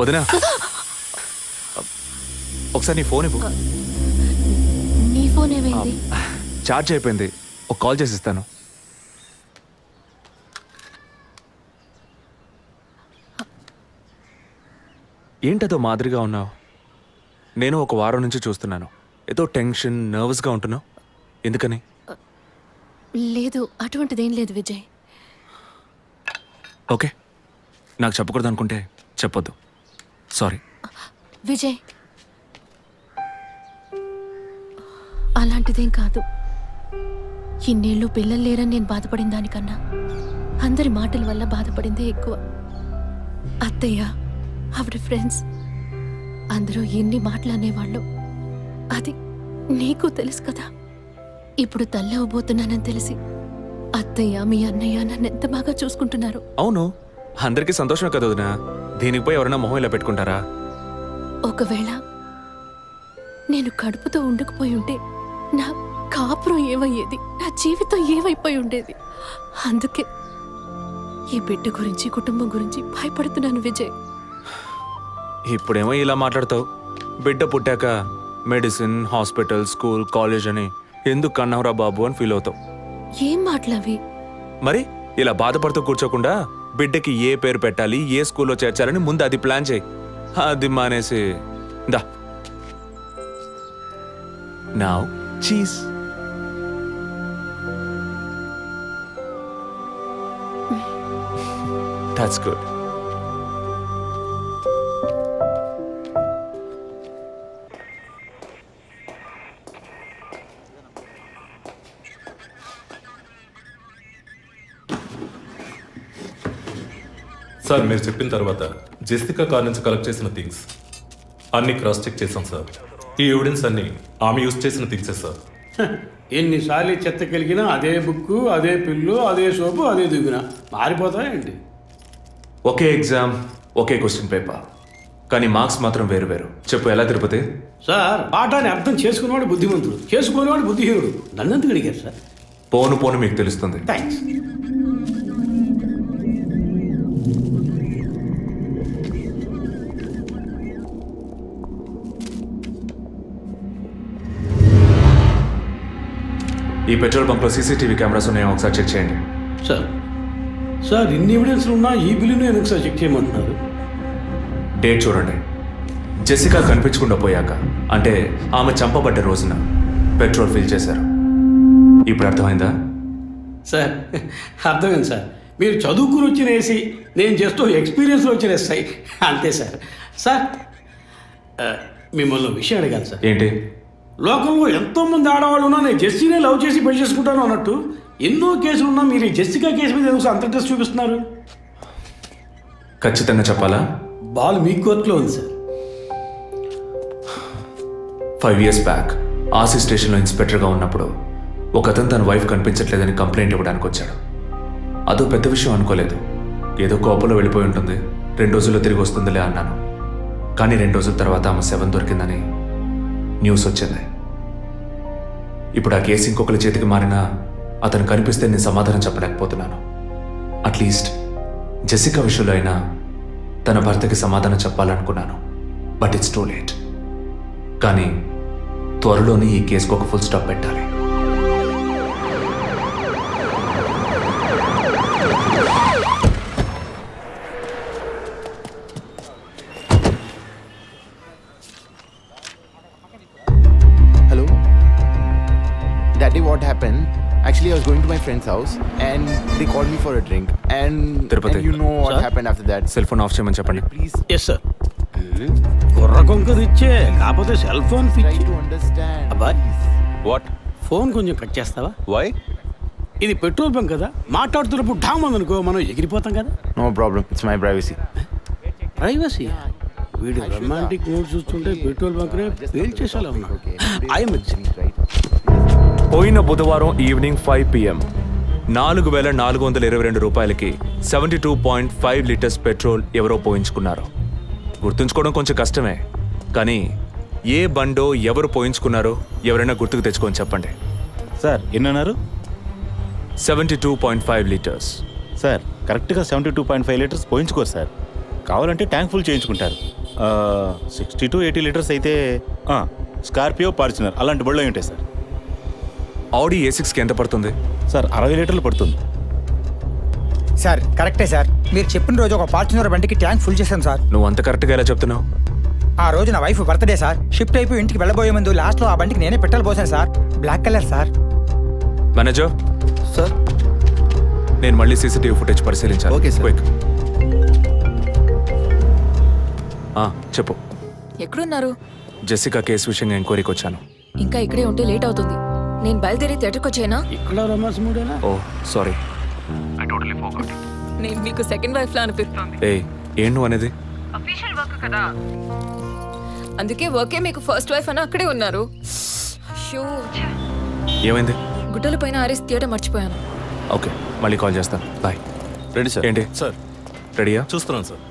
వదినా, ఒకసారి నీ ఫోన్ ఇవ్వు. నీ ఫోన్ ఏమైంది? ఛార్జ్ అయిపోయింది. ఒక కాల్ చేసి ఇస్తాను. ఏంటదో మాదిరిగా ఉన్నావు? నేను ఒక వారం నుంచి చూస్తున్నాను. ఏదో టెన్షన్, నర్వస్గా ఉంటున్నావు. ఎందుకని? లేదు, అటువంటిదేం లేదు విజయ్. ఓకే, నాకు చెప్పకూడదు అనుకుంటే చెప్పొద్దు. సారీ. విజయ్, అలాంటిదేం కాదు. ఇన్నేళ్ళు పిల్లలు లేరని నేను బాధపడిన దానికన్నా అందరి మాటల వల్ల బాధపడిందే ఎక్కువ. అత్తయ్య, ఆవిడ ఫ్రెండ్స్ అందరూ ఎన్ని మాటలు అనేవాళ్ళు. అది నీకు తెలుసు కదా. ఇప్పుడు తల్లి అవ్వబోతున్నానని తెలిసి అత్తయ్య, మీ అన్నయ్య నన్ను ఎంత బాగా చూసుకుంటున్నారు. అవును, అందరికీ సంతోషమే కదా వదినా. దీనికి పోయి ఎవరైనా మొహం ఇలా పెట్టుకుంటారా? ఒకవేళ నేను కడుపుతో ఉండకపోయి ఉంటే నా కాపురం ఏమయ్యేది, నా జీవితం ఏమైపోయి ఉండేది. అందుకే ఈ బిడ్డ గురించి, కుటుంబం గురించి భయపడుతున్నాను విజయ్. ఇప్పుడేమో ఇలా మాట్లాడతావు. బిడ్డ పుట్టాక మెడిసిన్, హాస్పిటల్, స్కూల్, కాలేజ్ అని ఎందుకు కన్నావురా బాబు అని ఫీల్ అవుతావు. ఏం మాటలవి? మరి ఇలా బాధపడుతూ కూర్చోకుండా బిడ్డకి ఏ పేరు పెట్టాలి, ఏ స్కూల్లో చేర్చాలని ముందు అది ప్లాన్ చేయి. అది మానేసి దా నౌ చీజ్. That's good. సార్, మీరు చెప్పిన తర్వాత జెసికా కార్ నుంచి కలెక్ట్ చేసిన థింగ్స్ అన్ని క్రాస్ చెక్ చేశాం సార్. ఈ ఎవిడెన్స్ అన్ని ఆమె యూజ్ చేసిన థింగ్సే సార్. ఎన్నిసార్లు చెత్త కలిగినా అదే బుక్కు, అదే పిల్లు, అదే సోపు, అదే దిగున మారిపోతాయండి. ఒకే ఎగ్జామ్, ఒకే క్వశ్చన్ పేపర్, కానీ మార్క్స్ మాత్రం వేరు వేరు. చెప్పు ఎలా తిరుపతి? సార్, పాఠాన్ని అర్థం చేసుకునేవాడు బుద్ధిమంతుడు, చేసుకునేవాడు బుద్ధిహీనుడు. నన్నెందుకు అడిగారు సార్? పోను పోను మీకు తెలుస్తుంది. థ్యాంక్స్. ఈ పెట్రోల్ బంక్లో సీసీటీవీ కెమెరాస్ ఉన్నాయో ఒకసారి చెక్ చేయండి. సార్, సార్ ఇన్ని ఎవిడెన్స్లు ఉన్నా ఈ బిల్లును ఎందుకు సార్ చెక్ చేయమంటున్నారు? డేట్ చూడండి. జెసికా కనిపించకుండా పోయాక, అంటే ఆమె చంపబడ్డ రోజున పెట్రోల్ ఫిల్ చేశారు. ఇప్పుడు అర్థమైందా? సార్, అర్థమైంది సార్. మీరు చదువుకుని వచ్చిన ఏసీ, నేను జస్ట్ ఎక్స్పీరియన్స్లో వచ్చిన ఎస్ఐ, అంతే సార్. సార్, మిమ్మల్ని విషయం అడిగాను సార్. ఏంటి? లోకంలో ఎంతోమంది ఆడవాళ్ళు ఉన్నా నేను జెస్సీనే లవ్ చేసి పెళ్లి చేసుకుంటాను అన్నట్టు ఎన్నో కేసులు ఉన్నా మీరు ఈ జెస్సికా కేసు మీద ఎందుకు అంత ఇంట్రెస్ట్ చూపిస్తున్నారు? ఖచ్చితంగా చెప్పాలా? బాల్ మీ కోర్టులో ఉంది సార్. 5 years బ్యాక్ ఆర్సీ స్టేషన్లో ఇన్స్పెక్టర్గా ఉన్నప్పుడు ఒకతను తన వైఫ్ కనిపించట్లేదని కంప్లైంట్ ఇవ్వడానికి వచ్చాడు. అదో పెద్ద విషయం అనుకోలేదు. ఏదో కోపంలో వెళ్ళిపోయి ఉంటుంది, 2 రోజుల్లో తిరిగి వస్తుందిలే అన్నాను. కానీ 2 రోజుల తర్వాత ఆమె శవం దొరికిందని న్యూస్ వచ్చింది. ఇప్పుడు ఆ కేసు ఇంకొకరి చేతికి మారినా అతను కనిపిస్తే నేను సమాధానం చెప్పలేకపోతున్నాను. అట్లీస్ట్ జెసికా విషయంలో అయినా తన భర్తకి సమాధానం చెప్పాలనుకున్నాను. But it's too late. కానీ త్వరలోనే ఈ కేసుకు ఒక ఫుల్ స్టాప్ పెట్టాలి. Hello? Daddy, what happened? Actually, I was going to my friend's house and they called me for a drink. And you know what happened after that. Cell phone off చేయమని చెప్పండి. Please yes sir. కుర్ర కొంక ఇచ్చే కాకపోతే cell phone try పిచ్చి. to understand. అబ్బాయ్, what? Phone కొంచెం cut చేస్తావా? వై? ఇది పెట్రోల్ బంక్ కదా, మాట్లాడుతున్నప్పుడు ఢామ్ అనుకో మనం ఎగిరిపోతాం కదా. No problem. It's my privacy. Privacy. వీడు రొమాంటిక్ మూడ్ చూస్తుంటే పెట్రోల్ బంక్నే పేల్చేసేలా ఉన్నాడు. I'm Right? పోయిన బుధవారం ఈవినింగ్ 5 PM 4,422 రూపాయలకి 72.5 లీటర్స్ పెట్రోల్ ఎవరో పోయించుకున్నారు. గుర్తుంచుకోవడం కొంచెం కష్టమే, కానీ ఏ బండో ఎవరు పోయించుకున్నారో ఎవరైనా గుర్తుకు తెచ్చుకొని చెప్పండి. సార్ ఎన్నన్నారు? 72.5 లీటర్స్. సార్ కరెక్ట్గా 72.5 లీటర్స్ పోయించుకోరు సార్. కావాలంటే ట్యాంక్ ఫుల్ చేయించుకుంటారు 60 to 80 లీటర్స్ అయితే స్కార్పియో ఫార్చునర్ అలాంటి బళ్ళు ఉంటాయి సార్. ఆడి A6కి ఎంత పడుతుంది? సార్ 60 లీటర్లు పడుతుంది. సార్ కరెక్టే సార్, మీరు చెప్పిన రోజు ఒక ఫార్చునర్ బండికి ట్యాంక్ ఫుల్ చేశాను సార్. నువ్వు అంత కరెక్ట్గా ఎలా చెప్తున్నావు? ఆ రోజు నా వైఫ్ బర్త్డే సార్. షిఫ్ట్ అయిపోయి ఇంటికి వెళ్ళబోయే ముందు లాస్ట్లో ఆ బండికి నేనే పెట్రోల్ పోసాను sir. Black colour sir. Manager sir. నేను మళ్ళీ సీసీటీవీ ఫుటేజ్ పరిశీలించాలి. Okay sir. క్విక్. చెప్పు. ఎక్కడున్నారు? జెసికా కేసు విషయంగా ఎంక్వైరీకి వచ్చాను. ఇంకా ఇక్కడే ఉంటే లేట్ అవుతుంది. నేను బయలుదేరి థియేటర్కి వచ్చేనా? ఇక్కడ రొమాన్స్ మూడేనా? ఓ సారీ. నేను మీకు సెకండ్ వైఫ్ లా అనిపిస్తుంది. ఏం నువ్వు అనేది? అఫీషియల్ వర్క్ కదా, అందుకే వర్కే మీకు ఫస్ట్ వైఫ్ అని అక్కడే ఉన్నారు. అయ్యో, ఏమైంది? గుడ్డల పైన ఆరేసి థియేటర్ మర్చిపోయాను. ఓకే, మళ్ళీ కాల్ చేస్తాను. బాయ్. Ready sir. ఏంటి సార్ రెడీయా? చూస్తున్నాను సార్.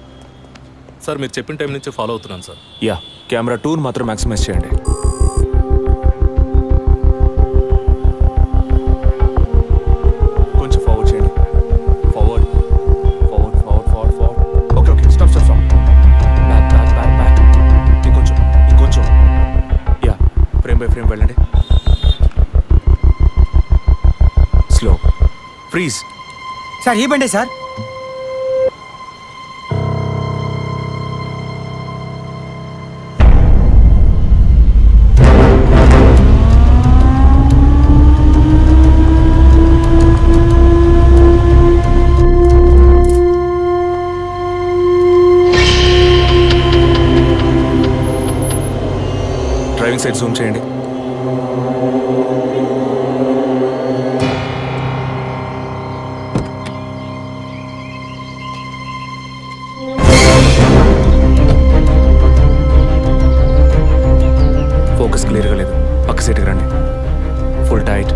సార్ మీరు చెప్పిన టైం నుంచి ఫాలో అవుతున్నాను సార్. యా, కెమెరా 2 మాత్రం మ్యాక్సిమైజ్ చేయండి. కొంచెం ఫార్వర్డ్ చేయండి. Forward forward forward forward forward. Okay okay, stop stop stop. Back back back back. ఇంకొంచెం ఇంకొంచెం. యా, ఫ్రేమ్ బై ఫ్రేమ్ వెళ్ళండి. స్లో. ఫ్రీజ్. సార్ ఈ బండే సార్. డ్రైవింగ్ సైడ్ జూమ్ చేయండి. ఫోకస్ క్లియర్గా లేదు. పక్క సీట్కి రండి. Full tight.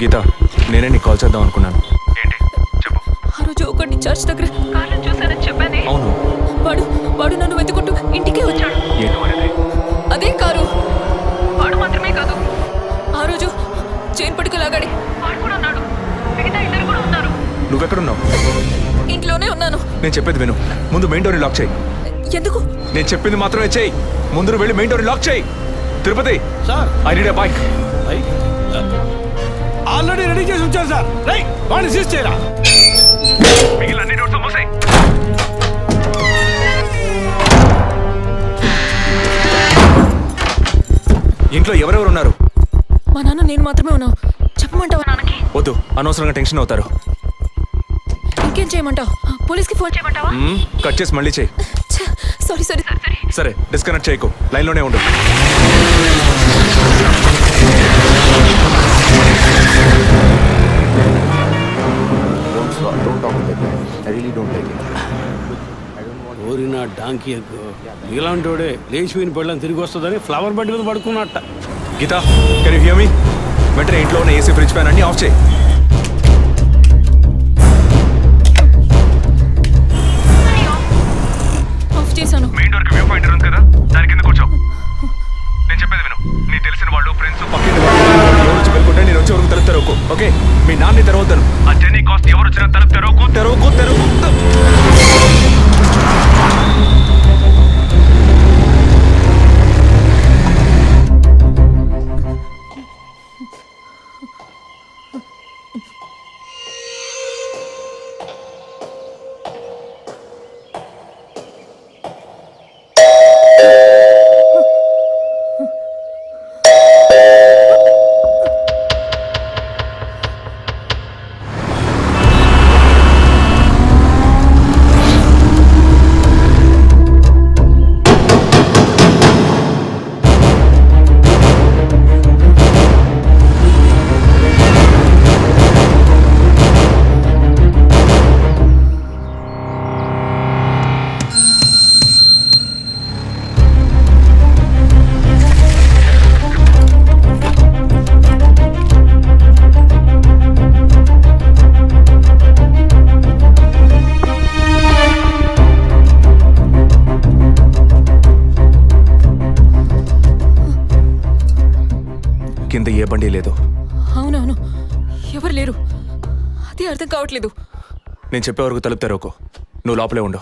గీత, నేనే నీకు కాల్ చేద్దాం అనుకున్నాను. ఏంటి చెప్పు. ఆ రోజు ఒకటి చర్చ్ దగ్గర కార్లో చూసానని చెప్పానే. అవును. వాడు నన్ను వెతుకుంటూ ఇంటికే వచ్చాడు. ఏంటి అనేది? అదే కారు. వాడు మాత్రమే కాదు, ఆ రోజు చైన్ పట్టుకు లాగాడి వాడు కూడా ఉన్నాడు. మిగతా ఇద్దరు కూడా ఉన్నారు. నువ్వెక్కడున్నావు? ఇంట్లోనే ఉన్నాను. నేను చెప్పేది విను. ముందు మెయిన్ డోర్ని లాక్ చేయి. ఎందుకు? నేను చెప్పింది మాత్రమే చేయి. ముందు వెళ్ళి మెయిన్ డోర్ని లాక్ చేయి. Tirupati, sir I need a bike. Already ready చేసి ఉంచారు సార్. రైట్, వాడిని సీజ్ చేయరా. మిగిలిన అన్ని డోర్స్ మూసేయ్. ఇంట్లో ఎవరెవరు ఉన్నారు? మా నాన్న నేను మాత్రమే ఉన్నావు. చెప్పమంటావా నాన్నకి? వద్దు, అనవసరంగా టెన్షన్ అవుతారు. ఇంకేం చేయమంటావు? పోలీస్కి ఫోన్ చేయమంటావా? కట్ చేసి మళ్ళీ చేయి. Sorry sorry sorry. సరే, డిస్కనెక్ట్ చేయకు, లైన్లోనే ఉండు. Don't talk to that guy. I really don't like him. ఓరినా డాంకీ ఎగ్గు. ఇలాంటోడే లేచిపోయిన పెళ్ళని తిరిగి వస్తుందని ఫ్లవర్ బెడ్ మీద పడుకున్నట్ట. Geetha, can you hear me? వెంటనే ఇంట్లో ఉన్న ఏసీ, ఫ్రిడ్జ్, ఫ్యాన్ అన్ని ఆఫ్ చేయి. ఆఫ్ చేశాను. మెయిన్ డోర్ కి వ్యూ పాయింటర్ ఉంది కదా, దాని కింద కూర్చో. నేను చెప్పేది విను. నీ తెలిసిన వాళ్ళు, ఫ్రెండ్స్, పక్కింటి వాళ్ళు ఎవరు వచ్చి పెట్టుకుంటే నేను వచ్చే వరకు తలుపు తెరవకు. ఓకే, మీ నాన్ని తెరవద్దాను. ఆ జర్నీ కాస్ట్ ఎవరు వచ్చినా తలుపు తెరవకు తెరవకు తెరవకు. ఏ బండి లేదు. అవునవును, ఎవరు లేరు. అదే అర్థం కావట్లేదు. నేను చెప్పే వరకు తలుపు తెరవకు. నువ్వు లోపలే ఉండు.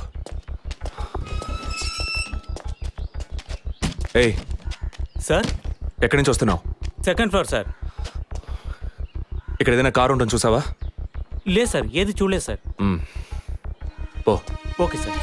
ఏయ్, సార్ ఎక్కడి నుంచి వస్తున్నావు? Second floor sir. ఇక్కడ ఏదైనా కారు ఉంటుంది చూసావా? లేదు సార్, ఏది చూడలేదు సార్. పో. Okay sir.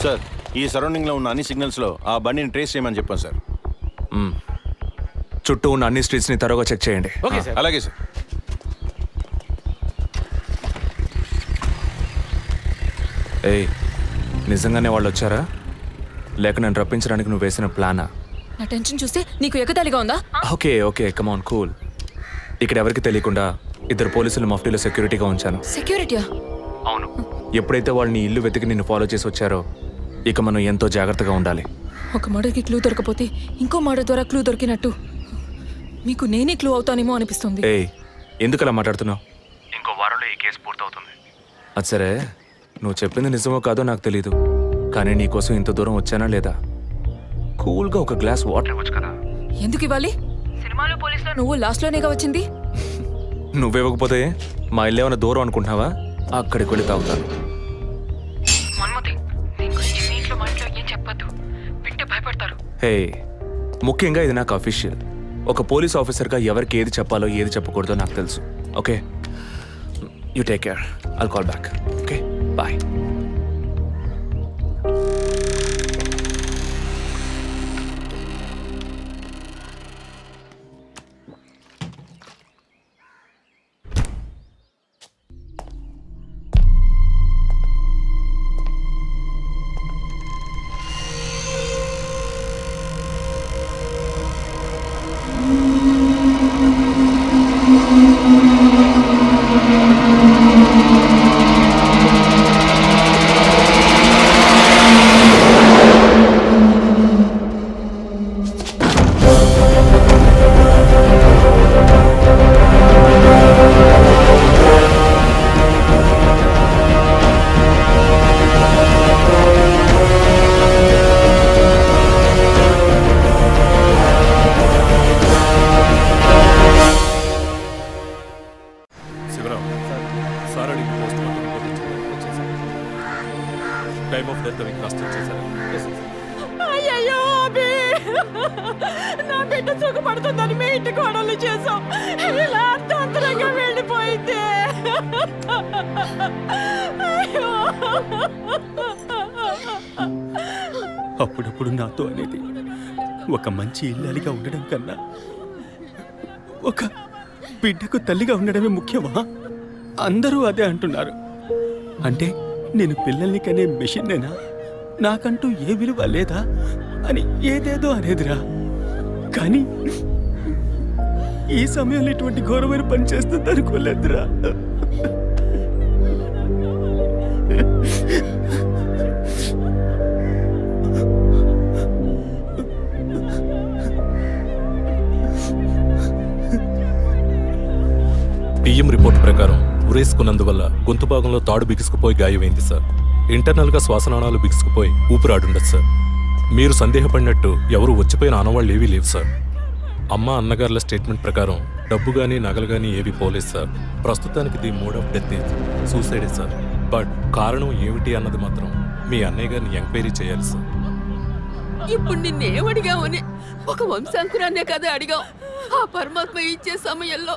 సార్, ఈ సరౌండింగ్లో ఉన్న అన్ని సిగ్నల్స్లో ఆ బండిని ట్రేస్ చేయమని చెప్పాను సార్. చుట్టూ ఉన్న అన్ని స్ట్రీట్స్ని తరోగా చెక్ చేయండి. Okay sir. అలాగే సార్. ఏయ్, నిజంగానే వాళ్ళు వచ్చారా లేక నన్ను రప్పించడానికి నువ్వు వేసిన ప్లానా? నా టెన్షన్ చూస్తే నీకు ఎగతాళిగా ఉందా? ఓకే ఓకే, కమాన్ కూల్. ఇక్కడ ఎవరికి తెలియకుండా 2 పోలీసులు మఫ్టీలో సెక్యూరిటీగా ఉంచాను. సెక్యూరిటీయా? అవును. ఎప్పుడైతే వాళ్ళు నీ ఇల్లు వెతికి నిన్ను ఫాలో చేసి వచ్చారో ఇక మనం ఎంతో జాగ్రత్తగా ఉండాలి. ఒక మర్డర్కి క్లూ దొరకపోతే ఇంకో మర్డర్ ద్వారా క్లూ దొరికినట్టు మీకు నేనే క్లూ అవుతానేమో అనిపిస్తుంది. ఏయ్, ఎందుకు అలా మాట్లాడుతున్నావు? ఇంకో వారంలో ఈ కేసు పూర్తవుతుంది. అది సరే, నువ్వు చెప్పింది నిజమో కాదో నాకు తెలీదు, కానీ నీకోసం ఇంత దూరం వచ్చానా లేదా? కూల్గా ఒక గ్లాస్ వాటర్ ఇవ్వచ్చు కదా. ఎందుకు ఇవ్వాలి? సినిమాలో పోలీసులో నువ్వు లాస్ట్లోనేగా వచ్చింది. నువ్వివ్వకపోతే మా ఇల్లు ఏమైనా దూరం అనుకుంటున్నావా? అక్కడికి వెళ్ళి తాగుతాను. హే, ముఖ్యంగా ఇది నాకు అఫీషియల్. ఒక పోలీస్ ఆఫీసర్గా ఎవరికి ఏది చెప్పాలో ఏది చెప్పకూడదో నాకు తెలుసు. Okay, you take care. I'll call back. Okay, bye. Time of death అవి క్రాస్ చెక్ చేశారా? అయ్యయ్యో అభి, నా బిడ్డ సుఖపడుతుందని మీ ఇంటి కోడలు చేసాం. ఇలా అర్థాంతరంగా వెళ్ళిపోయింది. అయ్యో. అప్పుడప్పుడు నాతో అనేది ఒక మంచి ఇల్లాలిగా ఉండడం కన్నా ఒక బిడ్డకు తల్లిగా ఉండడమే ముఖ్యమా? అందరూ అదే అంటున్నారు. అంటే నేను పిల్లల్ని కనే మెషిన్నేనా? నాకంటూ ఏ విలువ లేదా అని ఏదేదో అనేదిరా. కానీ ఈ సమయంలో ఇటువంటి ఘోరమైన పని చేస్తుంది అనుకోలేదురా. టీఎం రిపోర్ట్ ప్రకారం ఉరేసుకున్నందువల్ల గొంతు భాగంలో తాడు బిగుసుకుపోయి గాయమైంది సార్. ఇంటర్నల్గా శ్వాసనాళాలు బిగుసుకుపోయి ఊపిరాడుండదు సార్. మీరు సందేహపడినట్టు ఎవరు వచ్చిపోయిన ఆనవాళ్ళు ఏవీ లేవు సార్. అమ్మ అన్నగారుల స్టేట్మెంట్ ప్రకారం డబ్బు కానీ నగలు కానీ ఏవి పోలేదు సార్. ప్రస్తుతానికి the mode of death is సూసైడే సార్. బట్ కారణం ఏమిటి అన్నది మాత్రం మీ అన్నయ్య గారిని ఎంక్వైరీ చేయాలి సార్. ఇప్పుడు నిన్నేమడిగామని ఒక వంశాంకురాన్నే కదా అడిగాం. ఆ పరమాత్మ ఇచ్చే సమయంలో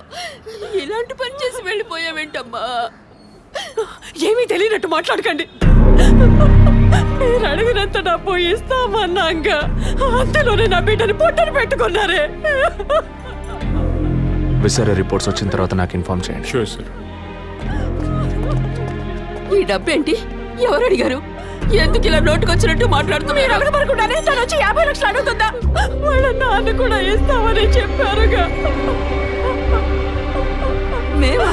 ఇలాంటి పని చేసి వెళ్ళిపోయావేంటమ్మా? ఏమీ తెలియనట్టు మాట్లాడకండి. మీరు అడిగినంత డబ్బు ఇస్తామన్నాక అంతలోనే నా బిడ్డని పొట్టను పెట్టుకున్నారే. విసరా రిపోర్ట్స్ వచ్చిన తర్వాత నాకు ఇన్ఫార్మ్ చేయండి. Sure sir. ఈ డబ్బేంటి? ఎవరు అడిగారు? ఎందుకు ఇలా నోటుకొచ్చినట్టు మాట్లాడుతూ మీరు అడగబడకుండానే తను వచ్చి 50 లక్షలు అడుగుతుందా? వాళ్ళ నాన్న కూడా ఇస్తామని చెప్పారుగా. మేమా?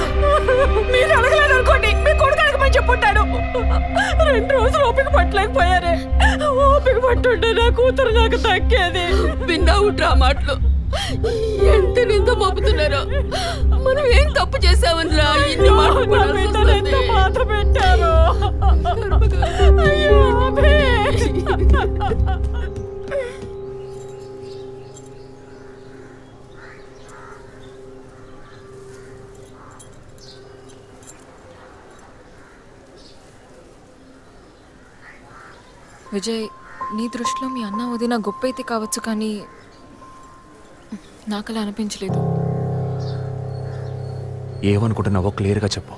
మీరు అడగలేదు అనుకోండి, మీ కొడుకు అడగమని చెప్పుంటాడు. 2 రోజులు ఓపిక పట్టలేకపోయారే. ఓపిక పట్టుంటే నా కూతురు నాకు దక్కేది. విన్నావుట్రా మాటలు ఎంత నింద మోపుతున్నారో. మనం ఏం తప్పు చేసామనిరా ఇన్ని మాటలు మాత్రం పెట్టారు. విజయ్, నీ దృష్టిలో మీ అన్న వదిన గొప్ప అయితే కావచ్చు, కానీ నాకు అలా అనిపించలేదు. ఏమనుకుంటున్నావో క్లియర్గా చెప్పు.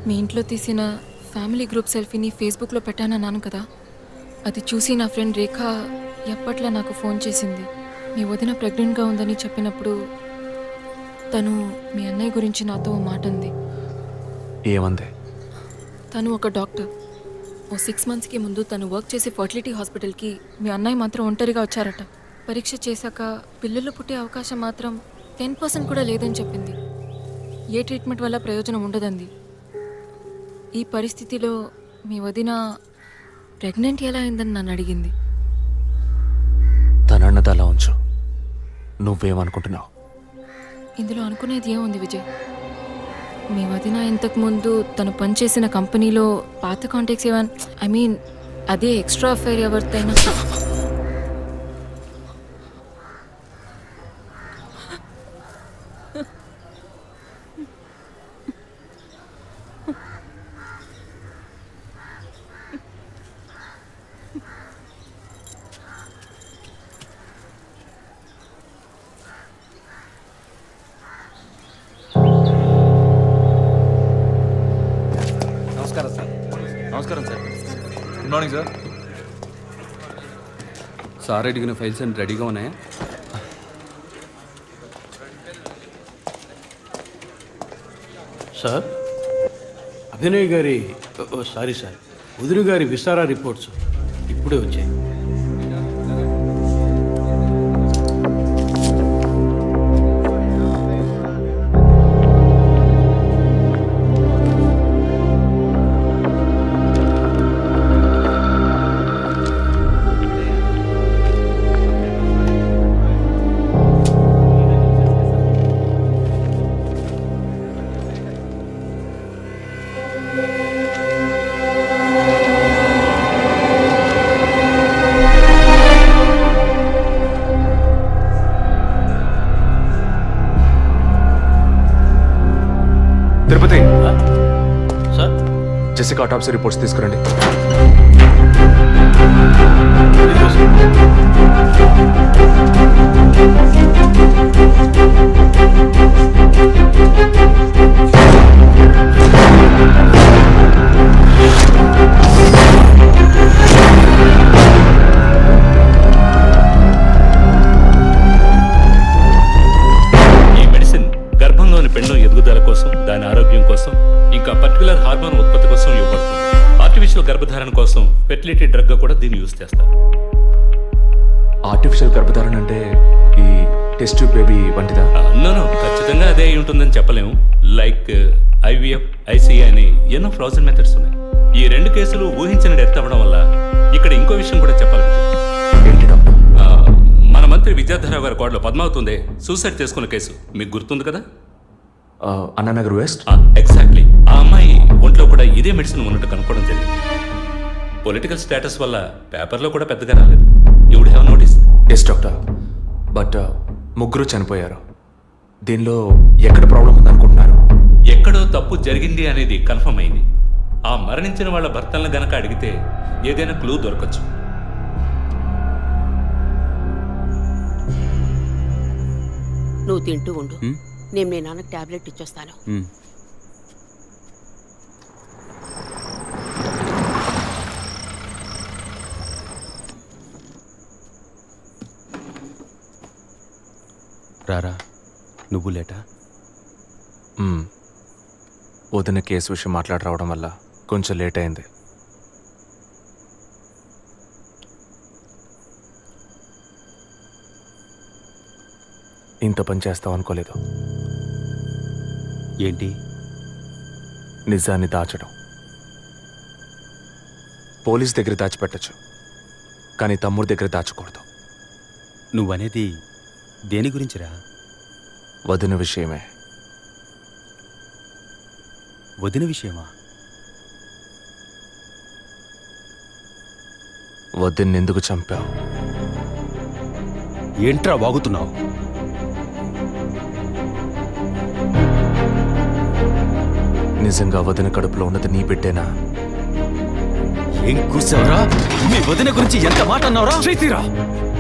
మీ ఇంట్లో తీసిన ఫ్యామిలీ గ్రూప్ సెల్ఫీని ఫేస్బుక్లో పెట్టానన్నాను కదా, అది చూసి నా ఫ్రెండ్ రేఖ ఎప్పట్లా నాకు ఫోన్ చేసింది. మీ వదిన ప్రెగ్నెంట్గా ఉందని చెప్పినప్పుడు తను మీ అన్నయ్య గురించి నాతో ఓ మాట అంది. ఏమంది? తను ఒక డాక్టర్. ఓ 6 monthsకి ముందు తను వర్క్ చేసే ఫర్టిలిటీ హాస్పిటల్కి మీ అన్నయ్య మాత్రం ఒంటరిగా వచ్చారట. పరీక్ష చేశాక పిల్లలు పుట్టే అవకాశం మాత్రం 10% కూడా లేదని చెప్పింది. ఏ ట్రీట్మెంట్ వల్ల ప్రయోజనం ఉండదంది. ఈ పరిస్థితిలో మీ వదిన ప్రెగ్నెంట్ ఎలా అయిందని నన్ను అడిగింది. తనన్నది అలా ఉంచు. నువ్వేమనుకుంటున్నావు? ఇందులో అనుకునేది ఏముంది విజయ్? మీ వదిన ఇంతకుముందు తను పనిచేసిన కంపెనీలో పాత కాంటాక్ట్స్ ఏమైనా అదే ఎక్స్ట్రా అఫైర్ ఎవరితైనా నమస్కారం sir. Good morning sir. Sir అడిగిన ఫైల్స్ అన్ని రెడీగా ఉన్నాయా? సార్, అభినయ్ గారి సారీ సార్, వదిన గారి విసారా రిపోర్ట్స్ ఇప్పుడే వచ్చాయి. తిరుపతి, సార్, జెసికా ఆటాప్సీ రిపోర్ట్స్ తీసుకురండి. ఈ మెడిసిన్ గర్భంలోని పెండం ఎదుగుదల కోసం, దాని ఆరోగ్యం కోసం, ఇంకా పర్టికులర్ హార్మోన్ ఉత్పత్తి కోసం ఇవ్వబడుతుంది. ఆర్టిఫిషియల్ గర్భధారణ కోసం ఫెర్టిలిటీ డ్రగ్ గా కూడా దీన్ని యూజ్ చేస్తారు. ఆర్టిఫిషియల్ గర్భధారణ అంటే ఈ టెస్ట్ ట్యూబ్ బేబీ వంటిదా? నో, ఖచ్చితంగా అదే అయి ఉంటుందని చెప్పలేము. లైక్ IVF, ICI అని ఎన్నో ఫ్రోజన్ మెథడ్స్ ఉన్నాయి. ఈ 2 కేసులు ఊహించిన డెత్ అవ్వడం వల్ల ఇక్కడ ఇంకో విషయం కూడా చెప్పాలి. ఏంటి డాక్టర్? మన మంత్రి విద్యాధరరావు గారి కోడలో పద్మావతి సూసైడ్ చేసుకున్న కేసు మీకు గుర్తుంది కదా? అన్నానగర్ వెస్ట్. ఎగ్జాక్ట్లీ. ఆ అమ్మాయి ఒంట్లో కూడా ఇదే మెడిసిన్ ఉన్నట్టు కనుక్కోవడం జరిగింది. పొలిటికల్ స్టేటస్ వల్ల పేపర్లో కూడా పెద్దగా రాలేదు. You would have notice. Yes doctor, but ముగ్గురు చనిపోయారు. దీనిలో ఎక్కడ ప్రాబ్లం ఉందనుకుంటున్నారు? ఎక్కడో తప్పు జరిగింది అనేది కన్ఫర్మ్ అయింది. ఆ మరణించిన వాళ్ళ భర్తలను గనక అడిగితే ఏదైనా క్లూ దొరకచ్చు. నువ్వు తింటూ ఉండు, నేను మీ నాన్నకు టాబ్లెట్ ఇచ్చొస్తాను. రారా నువ్వు లేటా? వదిన కేసు విషయం మాట్లాడి రావడం వల్ల కొంచెం లేట్ అయింది. ఇంత పని చేస్తావు అనుకోలేదు. ఏంటి? నిజాన్ని దాచడం. పోలీస్ దగ్గర దాచిపెట్టచ్చు, కానీ తమ్ముడి దగ్గర దాచకూడదు. నువ్వనేది దేని గురించిరా? వదిన విషయమే. వదిన విషయమా? వదిన్ని ఎందుకు చంపావు? ఏంట్రా వాగుతున్నావు? నిజంగా వదిన కడుపులో ఉన్నది నీ బిడ్డేనా? ఏం కూర్చావురా? మీ వదిన గురించి ఎంత మాట అన్నావురా? చైతీరా,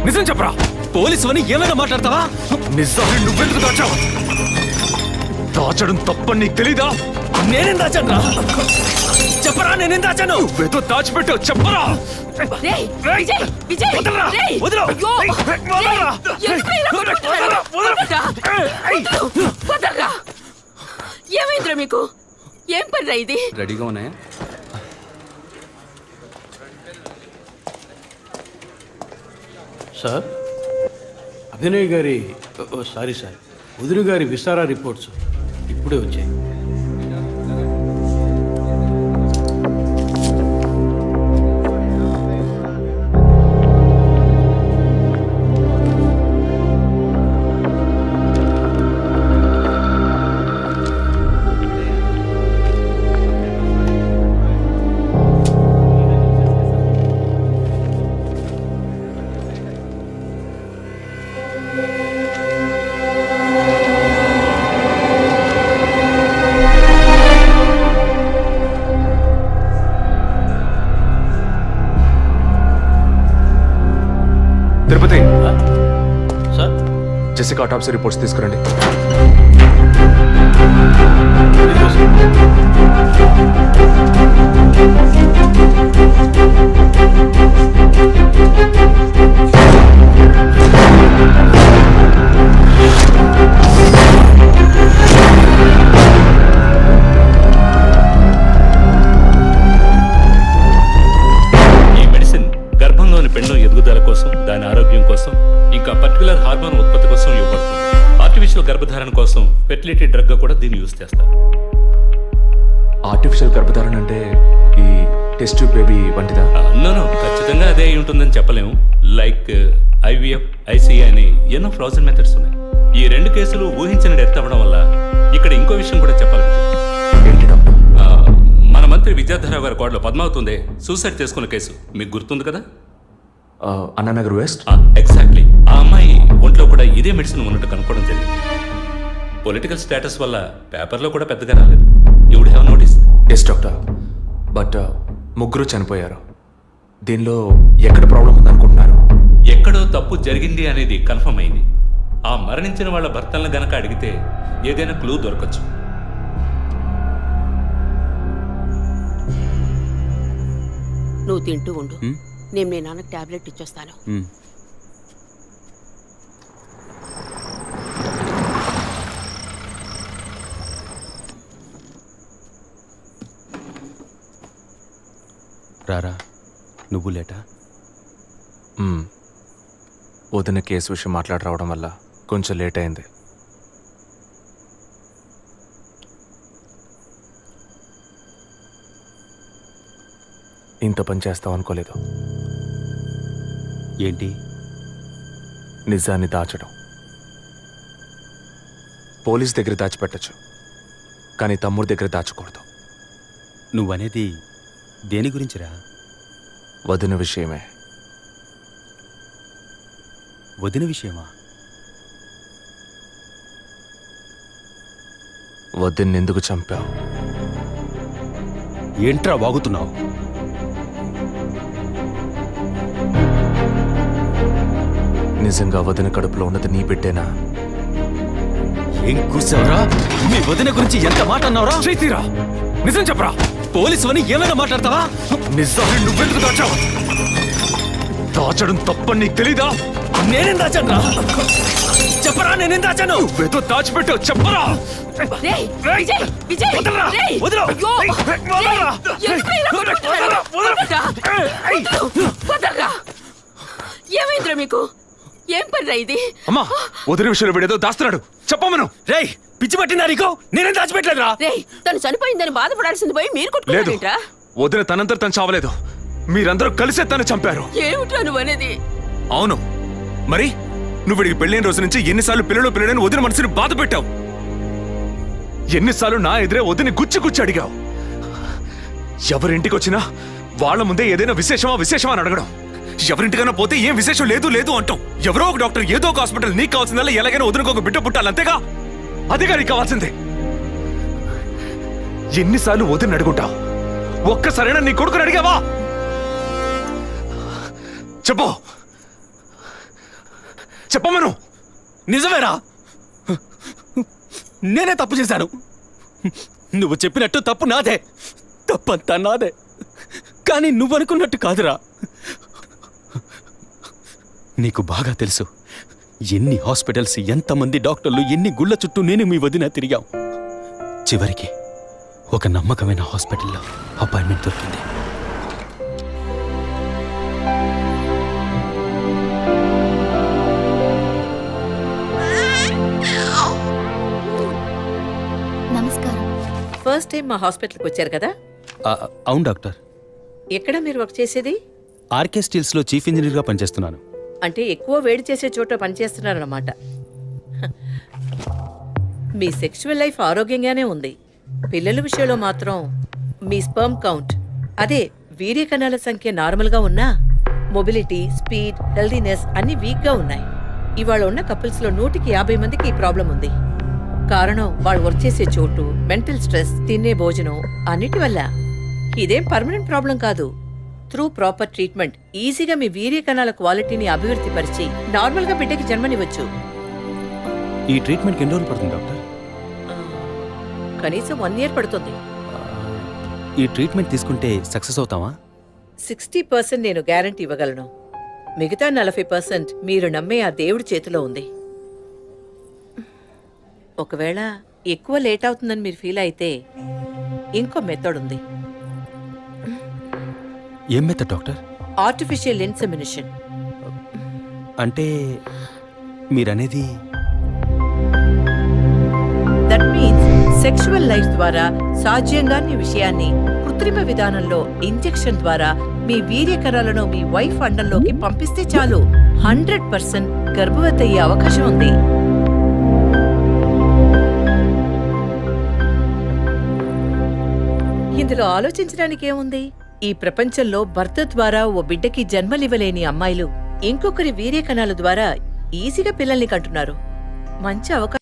నిజం చెప్పరా. పోలీసు అని ఏమైనా మాట్లాడతావా? నిజాన్ని నువ్వెందుకు దాచావు? దాచడం తప్పని నీకు తెలీదా? నేనేం దాచాను? చెప్పరా, నేనేం దాచాను? నువ్వేదో దాచిపెట్టావు, చెప్పరా. రేయ్, విజయ్, విజయ్, వదలరా, రేయ్, వదలు. అయ్యో, వదలరా. రేయ్, ఎందుకు ఇలా కొట్టుకుంటున్నారు? వదలరా. ఏమైందిరా మీకు? ఏం పనిరా ఇది? రెడీగా ఉన్నాయా? సార్, అభినయ్ గారి సారీ సార్, వదిన గారి విసారా రిపోర్ట్స్ ఇప్పుడే వచ్చాయి. తిరుపతి, సార్, జెసికా ఆటాప్సీ రిపోర్ట్స్ తీసుకురండి. ఈ మెడిసిన్ గర్భంలోని పెండం ఎదుగుదల కోసం, దాని ఆరోగ్యం కోసం, ఇంకా పర్టికులర్ హార్మోన్ ఉత్పత్తి కోసం ఇవ్వబడుతుంది. ఆర్టిఫిషియల్ గర్భధారణ కోసం ఫెర్టిలిటీ డ్రగ్ గా కూడా దీన్ని యూజ్ చేస్తారు. ఆర్టిఫిషియల్ గర్భధారణ అంటే ఈ టెస్ట్ ట్యూబ్ బేబీ వంటిదా? నో, ఖచ్చితంగా అదే అయి ఉంటుందని చెప్పలేము. లైక్ ఐవీఎఫ్, ఐసీఐ అని ఎన్నో ఫ్రోజన్ మెథడ్స్ ఉన్నాయి. ఈ రెండు కేసులు ఊహించిన డెత్ అవ్వడం వల్ల ఇక్కడ ఇంకో విషయం కూడా చెప్పాలి. ఏంటి డాక్టర్? మన మంత్రి విద్యాధరరావు గారి కోడలో పద్మావతి సూసైడ్ చేసుకున్న కేసు మీకు గుర్తుంది కదా? అన్నానగర్ వెస్ట్. ఎగ్జాక్ట్లీ. ఆ అమ్మాయి ఒంట్లో కూడా ఇదే మెడిసిన్ ఉన్నట్టు కనుక్కోవడం జరిగింది. పొలిటికల్ స్టేటస్ వల్ల పేపర్లో కూడా పెద్దగా రాలేదు. You would have notice. Yes doctor, but ముగ్గురు చనిపోయారు. దీనిలో ఎక్కడ ప్రాబ్లం ఉందనుకుంటున్నారు? ఎక్కడో తప్పు జరిగింది అనేది కన్ఫర్మ్ అయింది. ఆ మరణించిన వాళ్ళ భర్తలను గనక అడిగితే ఏదైనా క్లూ దొరకచ్చు. నువ్వు తింటూ ఉండు, నేను మీ నాన్నకు టాబ్లెట్ ఇచ్చొస్తాను. రారా నువ్వు లేటా? వదిన కేసు విషయం మాట్లాడి రావడం వల్ల కొంచెం లేట్ అయింది. ఇంత పని చేస్తావు అనుకోలేదు. ఏంటి? నిజాన్ని దాచడం. పోలీస్ దగ్గర దాచిపెట్టచ్చు, కానీ తమ్ముడి దగ్గర దాచకూడదు. నువ్వనేది దేని గురించిరా? వదిన విషయమే. వదిన విషయమా? వదిన్ని ఎందుకు చంపావు? ఏంట్రా వాగుతున్నావు? నిజంగా వదిన కడుపులో ఉన్నది నీ బిడ్డేనా? ఏం కూర్చావురా? మీ వదిన గురించి ఎంత మాట అన్నావురా? చైతీరా, నిజం చెప్పరా. పోలీసు అని ఏమైనా మాట్లాడతావా? నిజాన్ని నువ్వెందుకు దాచావు? దాచడం తప్పని నీకు తెలీదా? నేనేం దాచాను? చెప్పరా నేనేం దాచాను? నువ్వేదో దాచిపెట్టావు, చెప్పరా. రేయ్, విజయ్, విజయ్, వదలరా, రేయ్, వదలు. అయ్యో, వదలరా. రేయ్, ఎందుకు ఇలా కొట్టుకుంటున్నారు? వదలరా. ఏమైందిరా మీకు? ఏం పనిరా ఇది? అమ్మా, వదిన విషయంలో వీడేదో దాస్తున్నాడు, చెప్పమను. రేయ్ పిచ్చి పట్టిందా నీకు? నేనేం దాచిపెట్టలేదురా. రేయ్, తను చనిపోయిందని బాధపడాల్సింది పోయి మీరు లేదు, కొట్టుకుంటారేంట్రా? వదిన తనంతట తను చావలేదు. మీరందరూ కలిసే తను చంపారు. ఏమిట్రా నువ్వు అనేది? అవును, మరి నువ్వు వీడికి పెళ్ళైన రోజు నుంచి ఎన్నిసార్లు పిల్లలని వదిన మనసుని బాధ పెట్టావు? ఎన్నిసార్లు నా ఎదురే వదిని గుచ్చి అడిగావు? ఎవరింటికి వచ్చినా వాళ్ళ ముందే ఏదైనా విశేషమా అని అడగడం. ఎవరింటికైనా పోతే ఏం విశేషం లేదు అంటాం. ఎవరో ఒక డాక్టర్, ఏదో ఒక హాస్పిటల్, నీకు కావాల్సిందల్లా ఎలాగైనా వదినకు ఒక బిడ్డ పుట్టాలి, అంతేగా? అదేగా నీకు కావాల్సిందే. ఎన్నిసార్లు వదిన అడుగుంటావు? ఒక్కసారైనా నీ కొడుకుని అడిగావా? చెప్పమను. నిజమేరా, నేనే తప్పు చేశాను. నువ్వు చెప్పినట్టు తప్పు నాదే, తప్పంతా నాదే. కానీ నువ్వనుకున్నట్టు కాదురా. నీకు బాగా తెలుసు ఎన్ని హాస్పిటల్స్, ఎంతమంది డాక్టర్లు, ఎన్ని గుళ్ళ చుట్టూ నేను మీ వదిన తిరిగాం. చివరికి ఒక నమ్మకమైన హాస్పిటల్లో అపాయింట్మెంట్ దొరికింది. నమస్కారం. ఫస్ట్ టైం మా హాస్పిటల్కి వచ్చారు కదా? అవును డాక్టర్. ఎక్కడ మీరు వర్క్ చేసేది? ఆర్కే స్టీల్స్లో చీఫ్ ఇంజనీర్గా పనిచేస్తున్నాను. అంటే ఎక్కువ వేడి చేసే చోట పనిచేస్తున్నారన్నమాట. మీ సెక్షువల్ లైఫ్ ఆరోగ్యంగానే ఉంది. పిల్లల విషయంలో మాత్రం మీ స్పర్మ్ కౌంట్, అదే వీర్య కణాల సంఖ్య నార్మల్గా ఉన్నా మొబిలిటీ, స్పీడ్, హెల్దీనెస్ అన్ని వీక్గా ఉన్నాయి. ఇవాళ ఉన్న కపుల్స్లో 150 మందికి ఈ ప్రాబ్లం ఉంది. కారణం వాళ్ళు వర్క్ చేసే చోటు, మెంటల్ స్ట్రెస్, తినే భోజనం అన్నిటి వల్ల. ఇదేం పర్మనెంట్ ప్రాబ్లం కాదు. త్రూ ప్రాపర్ ట్రీట్మెంట్ ఈజీగా మీ వీర్య కణాల క్వాలిటీని అభివృద్ధి పరిచి నార్మల్గా బిడ్డకి జన్మనివ్వచ్చు. ఈ ట్రీట్మెంట్కి ఎన్ని రోజులు పడుతుంది డాక్టర్? కనీసం 1 year పడుతుంది. ఈ ట్రీట్మెంట్ తీసుకుంటే సక్సెస్ అవుతావా? 60% నేను గ్యారంటీ ఇవ్వగలను. మిగతా 40% మీరు నమ్మే ఆ దేవుడి చేతిలో ఉంది. ఒకవేళ ఎక్కువ లేట్ అవుతుందని మీరు ఫీల్ అయితే ఇంకో మెథడ్ ఉంది. ఏం మెథడ్ డాక్టర్? Artificial insemination. అంటే మీరనేది? దట్ మీన్స్ సెక్షువల్ లైఫ్ ద్వారా సాధ్యంగాని విషయాన్ని కృత్రిమ విధానంలో ఇంజెక్షన్ ద్వారా మీ వీర్యకణాలను మీ వైఫ్ అండంలోకి పంపిస్తే చాలు 100% గర్భవతి అయ్యే అవకాశం ఉంది. ఇందులో ఆలోచించడానికి ఏముంది? ఈ ప్రపంచంలో భర్త ద్వారా ఓ బిడ్డకి జన్మలివ్వలేని అమ్మాయిలు ఇంకొకరి వీర్యకణాల ద్వారా ఈజీగా పిల్లల్ని కంటున్నారు. మంచి అవకాశం.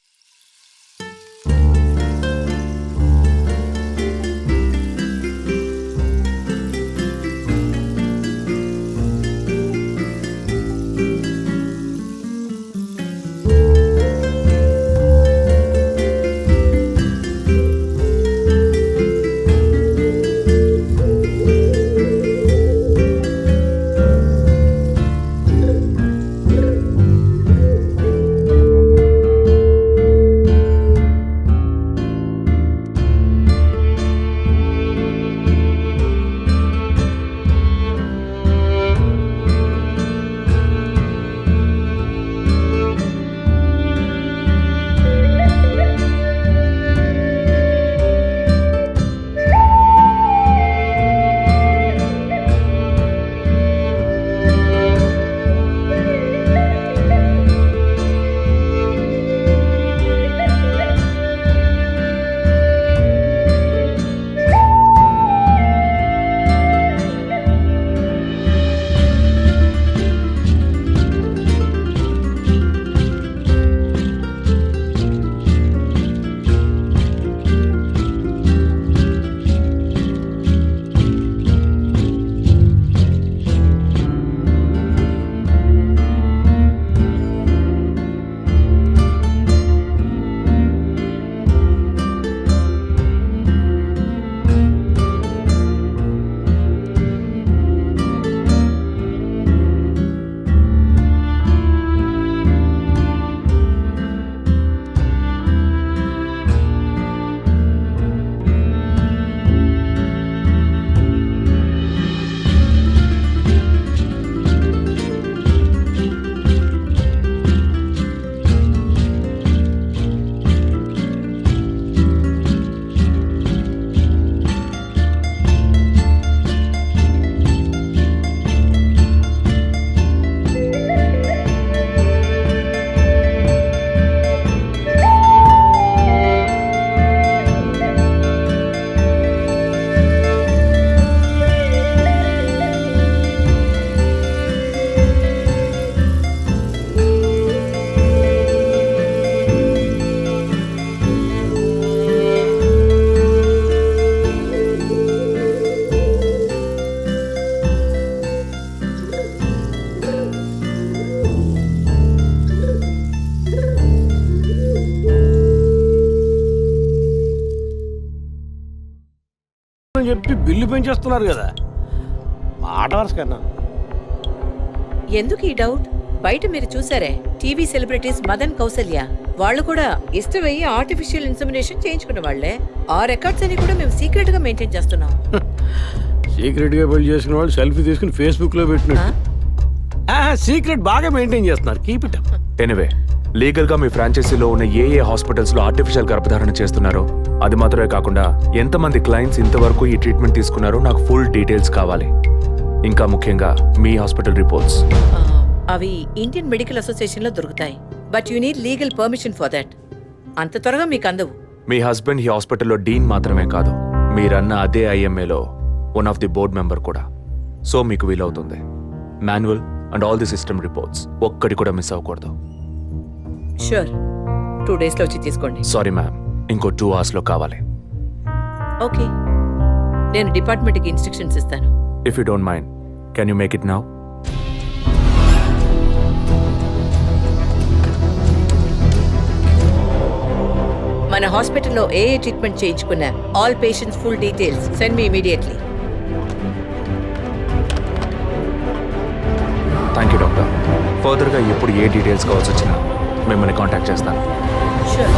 అని చెప్పి బిల్లు పెంచేస్తున్నారు కదా, మాట వరుస కన్నా. ఎందుకు ఈ డౌట్? బయట మీరు చూసారే, టీవీ సెలబ్రిటీస్ మదన్ కౌసల్య వాళ్ళు కూడా ఇష్టమయ్యి ఆర్టిఫిషియల్ ఇన్సెమినేషన్ చేయించుకున్న వాళ్ళే. ఆ రికార్డ్స్ అని కూడా మేము సీక్రెట్ గా మెయింటైన్ చేస్తున్నాం. సీక్రెట్ గా పెళ్లి చేసుకున్న వాళ్ళు సెల్ఫీ తీసుకుని ఫేస్బుక్ లో పెట్టినట్టు సీక్రెట్ బాగా మెయింటైన్ చేస్తున్నారు. Keep it up. ఎనివే, లీగల్గా మీ ఫ్రాంచైజీలో ఉన్న ఏ హాస్పిటల్స్లో ఆర్టిఫిషియల్ గర్భధారణ చేస్తున్నారో అది మాత్రమే కాకుండా ఎంతమంది క్లయింట్స్ ఇంతవరకు ఈ ట్రీట్మెంట్ తీసుకున్నారో నాకు ఫుల్ డీటెయిల్స్ కావాలి. ఇంకా ముఖ్యంగా మీ హాస్పిటల్ రిపోర్ట్స్. అవి ఇండియన్ మెడికల్ అసోసియేషన్ లో దొరుకుతాయి. But you need legal permission for that. అంత త్వరగా మీకు అందవు. మీ హస్బెండ్ ఈ హాస్పిటల్లో డీన్ మాత్రమే కాదు, మీరన్న అదే ఐఎంఏలో one of the board member కూడా. సో మీకు వీలవుతుంది. Manual and all the system reports ఒక్కటి కూడా మిస్ అవ్వకూడదు. షూర్, 2 days లో వచ్చి తీసుకోండి. సారీ మ్యామ్, ఇంకో 2 hours లో కావాలి. ఓకే, నేను డిపార్ట్మెంట్కి ఇన్స్ట్రక్షన్స్ ఇస్తాను. If you don't mind, can you make it now? మన హాస్పిటల్లో ఏ ట్రీట్మెంట్ చేయించుకున్నా all patients full details send me immediately. Thank you doctor. ఫర్దర్గా ఎప్పుడు ఏ డీటెయిల్స్ కావాల్సి వచ్చినా మిమ్మల్ని కాంటాక్ట్ చేస్తాను. షూర్.